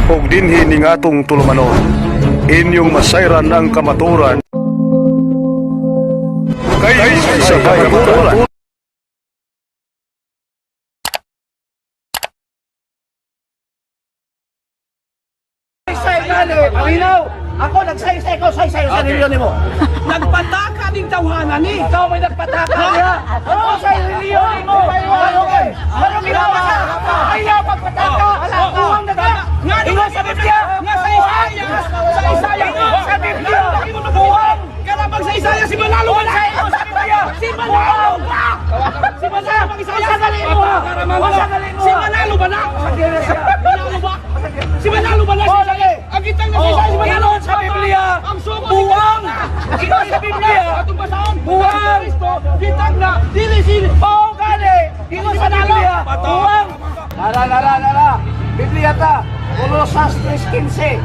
ug dinhi ning atong tulumanon. Inyong masayran ang kamaturan. Kay sa kamaturan. Paminaw! Ako nagsay-say ko, say-say sa reliyon mo. Nagpataka ning tawhanan ni. Ikaw may nagpataka niya. Ano sa reliyon mo? Ano ginawa ka? Ayaw magpataka. Uwang naga. Ingon sa Biblia. Nga sa Isaya. Sa Isaya. Sa Biblia. Uwang. Karabang sa Isaya si Manalo ba? Sa Biblia. Si Manalo ba? Si Manalo bang Isaya? Si Manalo ba na? Manalo ba? Si Manalo ba na? Ang kitang na si Isaya si Manalo. Ingon sa Biblia. Ang suko. Buwang. Ingon sa Biblia. Atong basaon. Buwang. Kitang na. Dili sila. Oo, gani. Ingon sa Biblia. Buwang. Nara. Biblia ta. Kolosas 3:15.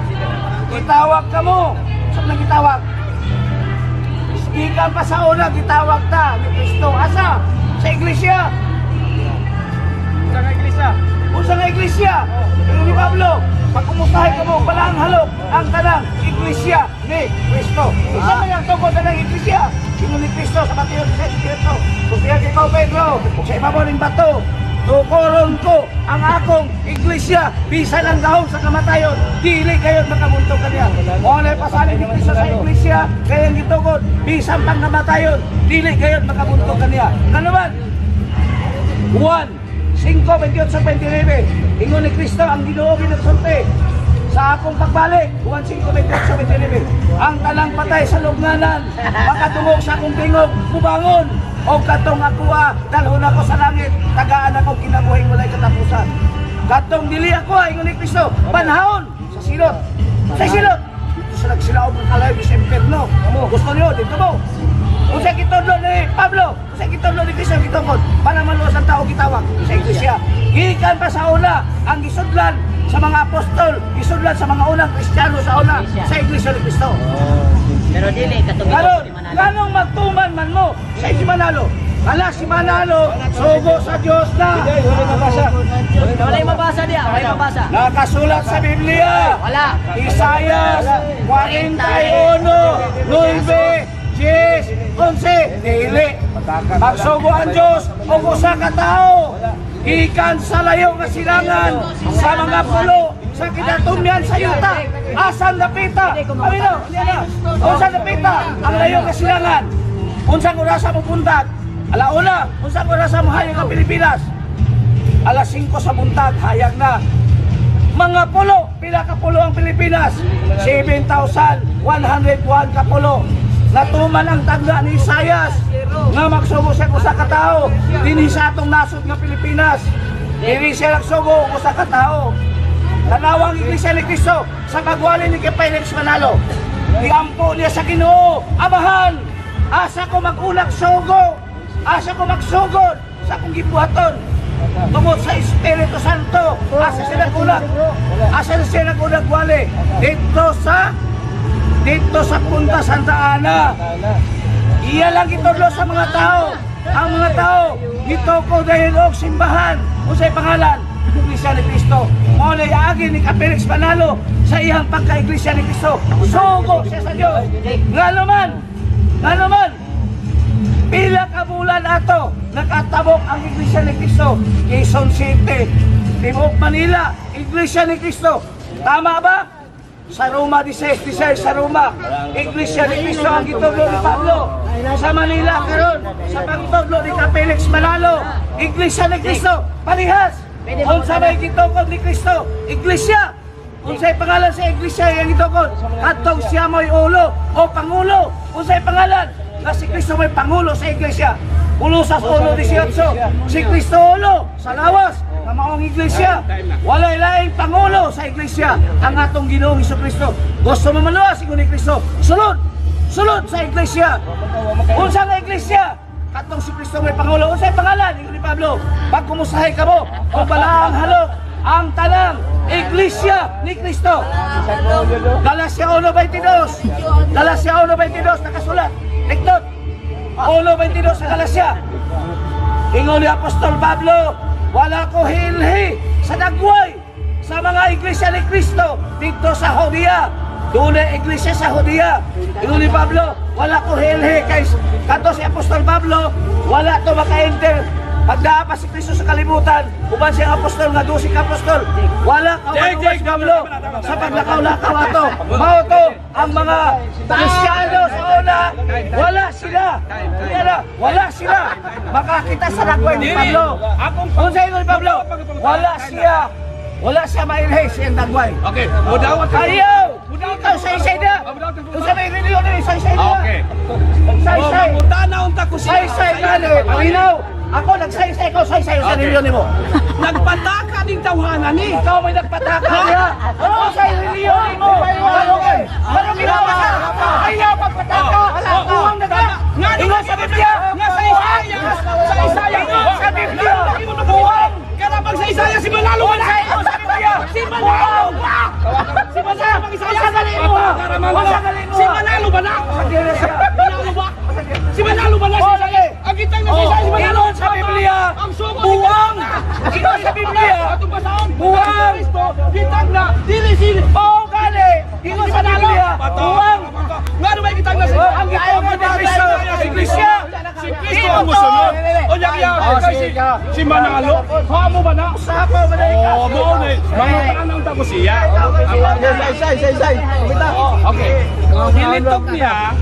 Gitawag ka mo. Saan na gitawag? Ikan pa sa una, gitawag ta ni Kristo. Asa? Sa iglesia. Sa iglesia. Kung sa iglesia. Pero ni Pablo, pag kumustahin ka mo, palang halok ang tanang iglesia ni Kristo. Isa man ang tungkol tanang iglesia. Sino ni Kristo sa Mateo 16:18. Kung ikaw, Pedro, sa ibabaw ng bato, tukoron ko ang akong iglesia, bisan ang gahong sa kamatayon, dili kayo makabuntog kaniya. Muna pasanin ni Kristo sa iglesia, kayang gitugod, bisan pang namatayon, dili kayo makabuntog kaniya. Kanuman? 1:5-28-29. Ingon ni Kristo ang Ginoo ginagsulti sa akong pagbalik. 1:5-28-29. Ang talang patay sa lugnanan, makatungog sa akong tingog, kubangon. O katong akuha, dalhon ako sa langit, tagaan ako kinabuhi mulay katapusan. Katong dili ako, ingon ni Kristo, panahon sa silot. Sa silot. Sa nagsilaog ng kalay sa impierno. Gusto niyo, dito mo. Kung sa kitudlo ni Pablo, kung sa kitudlo ni Kristo, kitungkod, para maluwas ang tao kitawag sa iglesia. Gikan pa sa una, ang gisudlan sa mga apostol, gisudlan sa mga unang Kristiyano sa una, sa iglesia ni Kristo. Pero dili katong Ganon, si Manalo. ganong magtuman man mo sa si Manalo. Kala si Manalo, sugo sa Diyos na. Wala yung mabasa diya, wala yung mabasa. Nakasulat sa Biblia. Wala. Isaias 41, 9, 10, 11. Dili. Magsugo ang Diyos o usa ka tao. Ikan sa layo nga silangan sa mga pulo sa kinatumyan sa yuta. Asan napita? Amino, unsan napita ang layo nga silangan? Unsang orasa mo buntag? Alauna, unsang orasa mo hayag ang Pilipinas? Alas 5 sa buntag, hayag na. Mga pulo, pila ka pulo ang Pilipinas? 7,101 ka pulo. Natuman ang tagda ni Isaias nga magsugo siya usa ka tao dinhi sa atong nasod nga Pilipinas. Dili siya nagsugo usa ka tao. Tanawang iglesia ni Kristo sa pagwali ni kay Felix Manalo. Giampo niya sa Ginoo, Amahan, asa ko mag-unak sugo, asa ko magsugod sa akong gibuhaton. Tungod sa Espiritu Santo, asa siya nag-unak, asa siya nag-unak wali dito sa Punta Santa Ana. Iya lang itudlo sa mga tao. Ang mga tao dito ko dahil og simbahan. Unsay pangalan? Iglesia ni Cristo. Mao na yaagi ni Felix Manalo sa iyang pagka-iglesia ni Cristo. Sugo siya sa Dios. Nga naman, pila ka bulan ato nakatabok ang iglesia ni Cristo. Quezon City, Timog Manila, iglesia ni Cristo. Tama ba? Sa Roma 16 sa Roma, iglesia ni Cristo ang gitudlo ni Pablo. Sa Manila karon, sa pagtudlo ni Felix Manalo, iglesia ni Cristo. Parihas. Unsa may gitugod ni Kristo? Iglesia. Unsay pangalan sa iglesia yang gitugod? Katong siya mo'y ulo o pangulo. Unsay pangalan? Nga si Kristo may pangulo sa iglesia. Ulusas 1:18. Si Kristo ulo sa lawas nga maong iglesia. Walay laing pangulo sa iglesia ang atong Ginoong Hesukristo. Gusto mo maluwas ingon ni Kristo. Sulod sa iglesia. Unsa nga iglesia? Katong si Kristo may pangulo. Unsay pangalan? Ingon ni Pablo. Pag kumusahay ka mo, kung balaang halok ang tanang iglesia ni Kristo. Galacia 1:22. Galacia 1:22 nakasulat. Tiktot. 1:22 sa Galacia. Ingon ni Apostol Pablo, wala ko hilhi sa dagway sa mga iglesia ni Kristo dito sa Judea. Doon na iglesia sa Judea. Ingon ni Pablo, wala ko helhe kay kato si Apostol Pablo, wala to maka-enter. Pagdaa pa si Kristo sa kalibutan, uban siyang apostol nga 12 ka apostol. Wala ka si Pablo sa paglakaw-lakaw ato. Mao to ang mga Kristiyano sa una, wala sila. Wala sila. Makakita sa lakway ni Pablo. Kung sa ni Pablo, wala siya mailhay siyang dagway. Okay, mudawat ka. Ayaw! Ikaw say-say na! Kung sa may reliyon na say-say na! Okay. Say-say! Mutanaw ta ko siya. Say-say na! Paminaw! Ako nagsay-say, ikaw say-say sa reliyon mo! Nagpataka ning tawhanan ni. Ikaw may nagpataka niya! Ako sa reliyon mo! Ano ginawa ka? Ayaw pagpataka! Uwang naga! Ingon sa Biblia! Nga sa Isaya! Sa Isaya! Ingon sa Biblia! Uwang! Karabang sa Isaya si Manalo ba na? Ingon sa Biblia! Si Manalo! Si Manalo! Masagalin mo! Masagalin mo! Si Manalo ba na? Manalo ba? Si Manalo ba na? Ang kitang na si Isaya si Manalo! Ingon sa Biblia! Ang sugo! Buwang! Ingon sa Biblia! Atong basaon! Buwang! Kitang na! Dili sili! Oo, gali! Ingon sa Biblia! Buwang! Nga ano ba kitang na si Ang gitawag ni Kristo! Si Kristo! Si Kristo ang musunod! O niya kaya si Manalo! Hamo ba na? Sako ba na ikaw? Oo, mo na. Mga kanang tako siya. Okay. Dilitok niya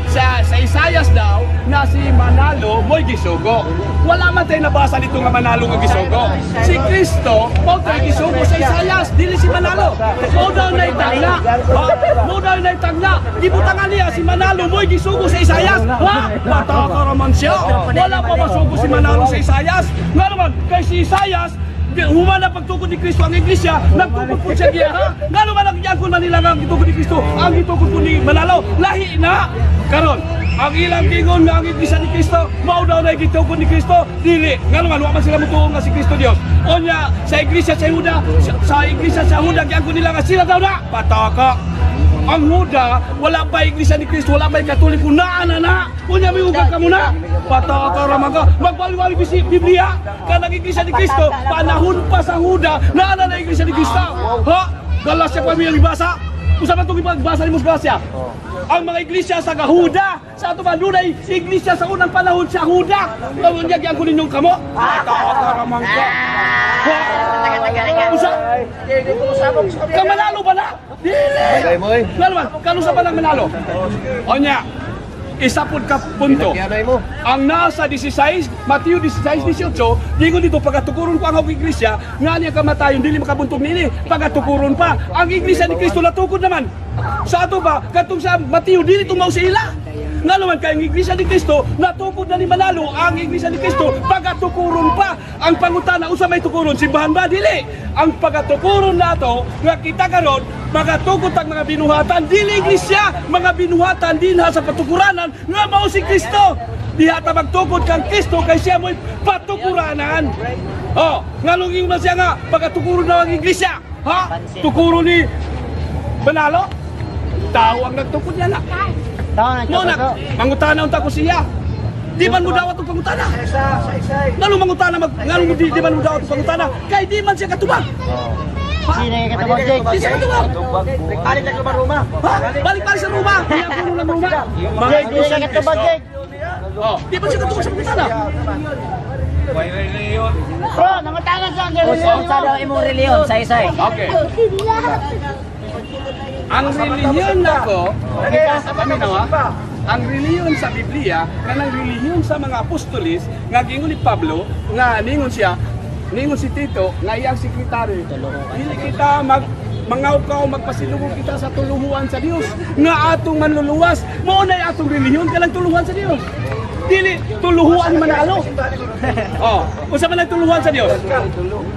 sa Isayas daw na si Manalo mo'y gisugo. Wala man tayo nabasa dito nga Manalo nga gisugo. Si Kristo mo tayo gisugo sa Isayas, dili si Manalo. Mo daw na itagna. Mo daw na itagna. Gibutangan niya si Manalo mo'y gisugo sa Isayas. Ha? Pataka raman siya. Wala pa masugo si Manalo sa Isayas. Nga naman, kay si Isayas, human na pagtukod ni Kristo ang iglesia, nagtukod po siya giya, ha? Nga naman ang iyakon man nila ang gitukod ni Kristo, ang gitukod po ni Manalo, lahi na! Karon, ang ilang gingon nga ang iglesia ni Kristo, mao daw na gitukod ni Kristo, dili. Nga naman, wala man sila mutuong nga si Kristo Dios. O niya, sa iglesia sa Huda, sa iglesia sa Huda, giyakon nila nga sila daw na, pataka. Ang Huda, wala pa iglesia ni Kristo, wala pa katoliko na. Kunya may ugag ka muna. Pataka raman ka. Magbaliwali si Biblia. Kanang iglesia ni Kristo, panahon pa sa Huda, na iglesia ni Kristo. Ha? Galasya pa may ibasa. Usap itong ibasa ni Musgasya. Ang mga iglesia sa Gahuda, sa ato manunay, iglesia sa unang panahon sa Huda. Gawin niya ko ninyong kamo. Pataka raman ka. Ha? Usap? Ka Manalo ba na? Dili! Nga naman, kanusa pa lang Manalo? O niya, isa po ka punto. Ang nasa 16, Mateo 16, 18, di ko dito pagkatukuron ko ang iglesia, nga niya kamatayon, dili makabuntog nili, pagkatukuron pa. Ang iglesia ni Kristo natukod naman. Sa ato ba, katong sa Mateo, dili tumaw sa ila. Nga naman kay ang iglesia ni Kristo, natukod na ni Manalo, ang iglesia ni Kristo, pagkatukuron pa. Ang pangutana, usa may tukuron, simbahan ba? Dili. Ang pagkatukuron nato, nga kita karon, magatukod ang mga binuhatan, dili iglesia, mga binuhatan din ha sa patukuranan, nga mao si Kristo. Diha ta magtukod kang Kristo, kay siya mo'y patukuranan. Oh, nga lunging man siya nga, pagkatukuron na ang iglesia. Ha? Tukuro ni Manalo? Tao ang nagtukod niya na. Muna, mangutana unta ko siya. Di man mo dawat ang pangutana. Ngano mangutana di man mo dawat ang pangutana? Kay di man siya katubag. Sino yung katubag, Jake? Di siya katubag. Balik na sa Roma. Balik sa Roma. Kaya puno ng Roma. Jake, sino yung katubag, Jake? Oh, di man siya katubag sa pangutana. Bro, nangutangan sa ang reliyon. Sa daw imong reliyon, say-say. Okay. Ang relihiyon nako, ang relihiyon sa Biblia, kanang relihiyon sa mga apostolis, nga gingon ni Pablo, nga ningon si Tito, nga iyang sekretary. Dili kita mangawkaw magpasilungo kita sa tuluhuan sa Dios, nga atong manluluwas, mao nay atong relihiyon kanang tuluhuan sa Dios. Dili tuluhuan Manalo. Oh, unsa man ang tuluhuan sa Dios?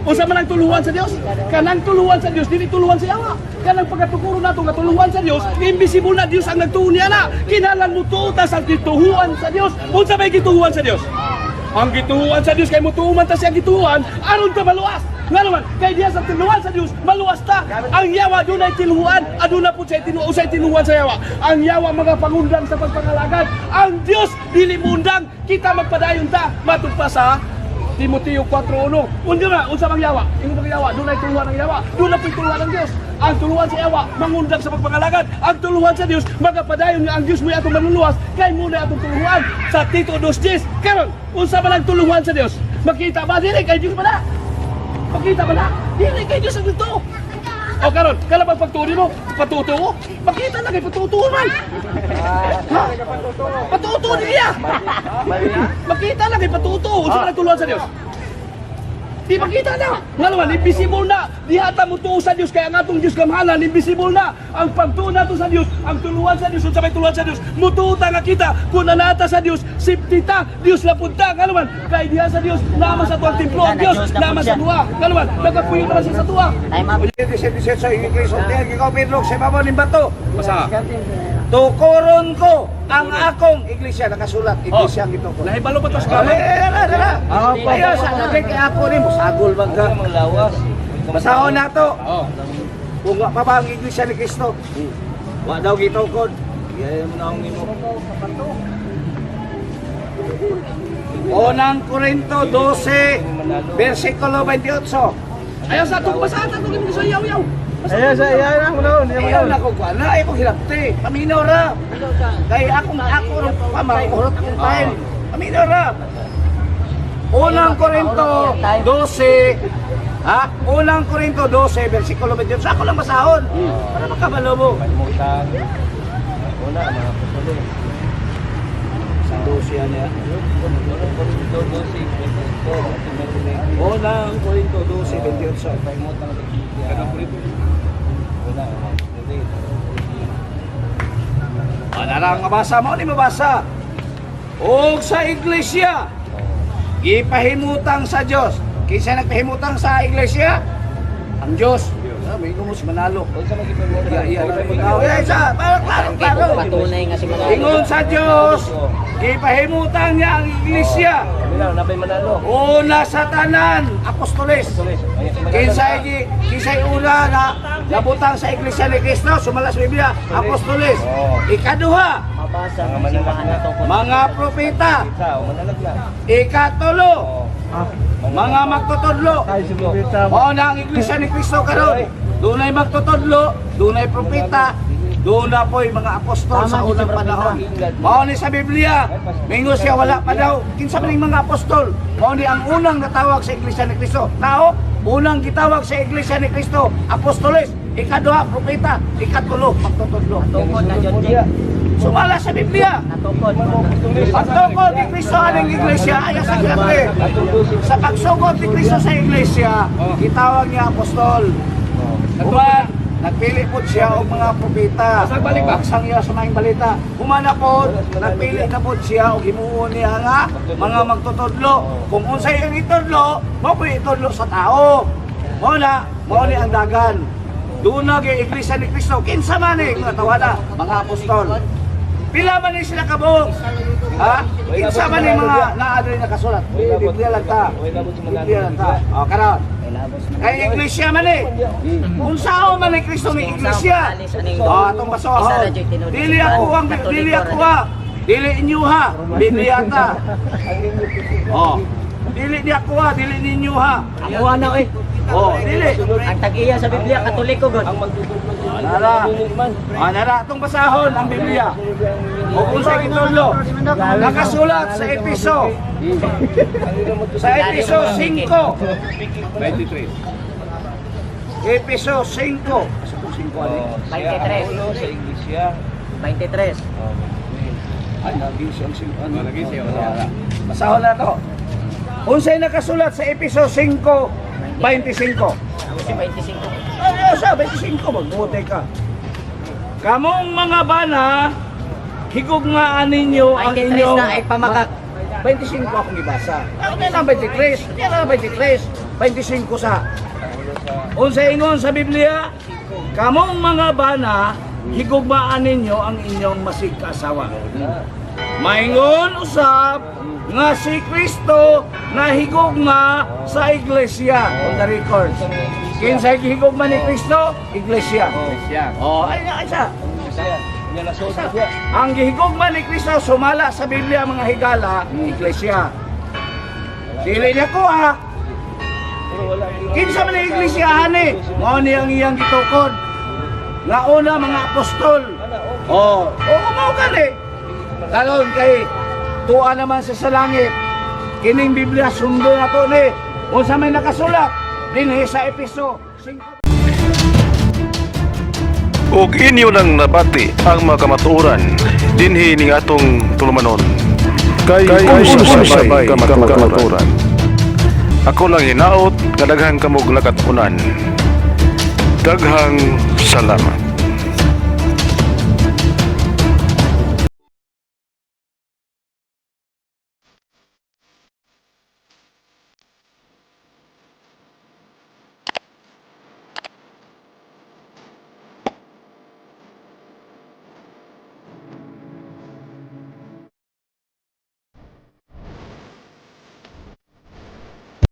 Unsa man ang tuluhuan sa Dios? Kanang tuluhuan sa Dios, dili tuluhuan sa yawa. Kanang pagkatukuro nato nga tuluhuan sa Dios, invisible na Dios ang nagtuon niya na. Kinahanglan mo tutas ang gituhuan sa Dios. Unsa may gituhuan sa Dios? Ang gituhuan sa Dios kay mo tuuman ta siya gituhuan, aron ta maluwas. Nga naman, kay diya sa tinuhan sa Dios, maluwas ta. Ang yawa dunay tinuhan, aduna pud say tinuhan sa yawa. Ang yawa mga pangundang sa pagpangalagad. Ang Dios dili mundang, kita magpadayon ta matugpa sa Timoteo 4:1. Unsa mang yawa? Ingon ang yawa, dunay tuluhan ng yawa. Dunay tuluhan ng Dios. Ang tuluhan sa yawa mangundag sa pagpangalagad. Ang tuluhan sa Dios magapadayon nga ang Dios mo atong manluluwas kay muna atong tuluhan sa Tito 2:10. Karon, unsa man ang tuluhan sa Dios? Makita ba dili kay Dios ba na? Makita ba na? Dili kay Dios ang dito. O karon, kala bang pagtuon mo? Patuto? Makita na kay patuto man. Ha? Patuto niya. Makita na kay patuto. Unsa man ang tuluhan sa Dios? Di makita na. Nga naman, invisible na. Dihata mo tuo sa Diyos, kaya nga itong Diyos kamhalan, invisible na. Ang pagtuon nato sa Diyos, ang tuluhan sa Diyos, sa may tuluhan sa Diyos, mututa nga kita, kung nanata sa Diyos, siptita, Diyos lapunta. Nga naman, kaya diha sa Diyos, naman sa tuwang templo ang Diyos, naman sa tuwa. Nga naman, nagkapuyo naman siya sa tuwa. Diset sa English, ikaw pinlog sa ibabaw ng bato. Basa. Tukuron ko ang akong iglesia, nakasulat, iglesia ang ito ko. Nahibalo ba ito sa kamay? Ayaw sa nabig kay ako rin, musagol bang ka. Basahon na to. Kung wa pa ba ang iglesia ni Kristo, wa daw gitukod. Iyan mo na ang imo. Unang Korinto 12, versikulo 28. Ayaw sa itong basahan, itong ito sa yaw-yaw. Ayan sa iyan mo noon. Ayaw na ko kuha na, ayaw ko hilapti. Paminaw ra. Kaya ako rin pamahurot yung time. Paminaw ra. Unang Korinto 12, Unang Korinto 12, versikulo 28. Sa ako lang basahon. Para makabalo mo. Una, mga patuloy. Sa 12 yan yan. Unang Korinto 12, 28. Narang mabasa mo, ni mabasa. O sa iglesia, gipahimutang sa Diyos. Kinsa nagpahimutang sa iglesia? Ang Diyos. May gumus manalo. Klaro. Patunay nga si Manalo. Ingon sa Diyos, gipahimutang niya ang iglesia. Nabay manalo. Una sa tanan, apostoles. Kinsay una na nabutang sa iglesia ni Kristo, sumala sa Biblia, apostoles. Ikaduha, Mabasa ng simbahan na to. mga propeta. Manalag na. Ikatulo, mga magtutudlo. Mao na ang iglesia ni Kristo karon. Dunay magtutudlo, dunay propeta, doon na po'y mga apostol sa unang panahon. Mao ni sa Biblia, mingo siya wala pa daw. Kinsa man mga apostol? Mao ni ang unang natawag sa iglesia ni Kristo. Tao, unang gitawag sa iglesia ni Kristo, apostoles. Ikaduha, propeta. Ikatulo, magtutudlo. Tukod na John Jake. Sumala sa Biblia. Natukod. Ang tungkol ni Kristo aning iglesia ay sa grabe. Sa pagsugod ni Kristo sa iglesia, gitawag niya apostol. Human, nagpili po siya og mga propeta. Bagsang niya sa mga balita. Humana po, nagpili na po siya og himuon niya nga mga magtutudlo. Kung unsay ang itudlo, mao po itudlo sa tao. Mao ni ang dagan. Doon na ang iglesia ni Kristo. Kinsa man ni mga tawala, mga apostol. Pila man ni sila kabuok? Ha? Kinsa man ni mga naadri na kasulat? Biblia lang ta. Biblia lang ta. O karon. Kay iglesia man eh. Unsao man ni Kristo ni iglesia. Atong basohon. Dili inyo ha. Biblia ta. Dili ni ako ha, dili ninyo ha. Ako na eh. Dili. Ang tag-iya sa Biblia, Katoliko god. Nara atong basahon ang Biblia. O kung sa itudlo, nakasulat sa Episo. Sa Episo 5. 23. Episo 5. 23. Sa iglesia. 23. Ay, nagising ang 5. Nagising. Basahon na to. Unsay nakasulat sa Episo 5, 25. Si 25. Ay, sa 25 magbuti ka. Kamong mga bana, higugmaan ninyo ang 23 inyong... na ay pamakak. 25 akong ibasa. Ano na 23? Yan na 23. 25 sa... Unsay ingon sa Biblia, kamong mga bana, higugmaan ninyo ang inyong masigkasawa. Maingon usab nga si Kristo nahigugma sa iglesia on the record. Kinsay gihigugma ni Kristo? Iglesia. Ay isa. Ang gihigugma ni Kristo sumala sa Biblia mga higala, iglesia. Dili niya ko ah. Kinsa man ang iglesiyahan eh. Mao ni ang iyang gitukod. Nga una mga apostol. Oh, mao gani. Karon kay tuwa naman sa langit. Kining Biblia sundo na to ni. Unsa may nakasulat dinhi sa Efeso 5. ug inyo nang nabati ang mga kamatuoran dinhi ning atong tulumanon kay sabay kamatuoran. Ako lang hinaot nga daghang kamog lakatunan. Daghang salamat.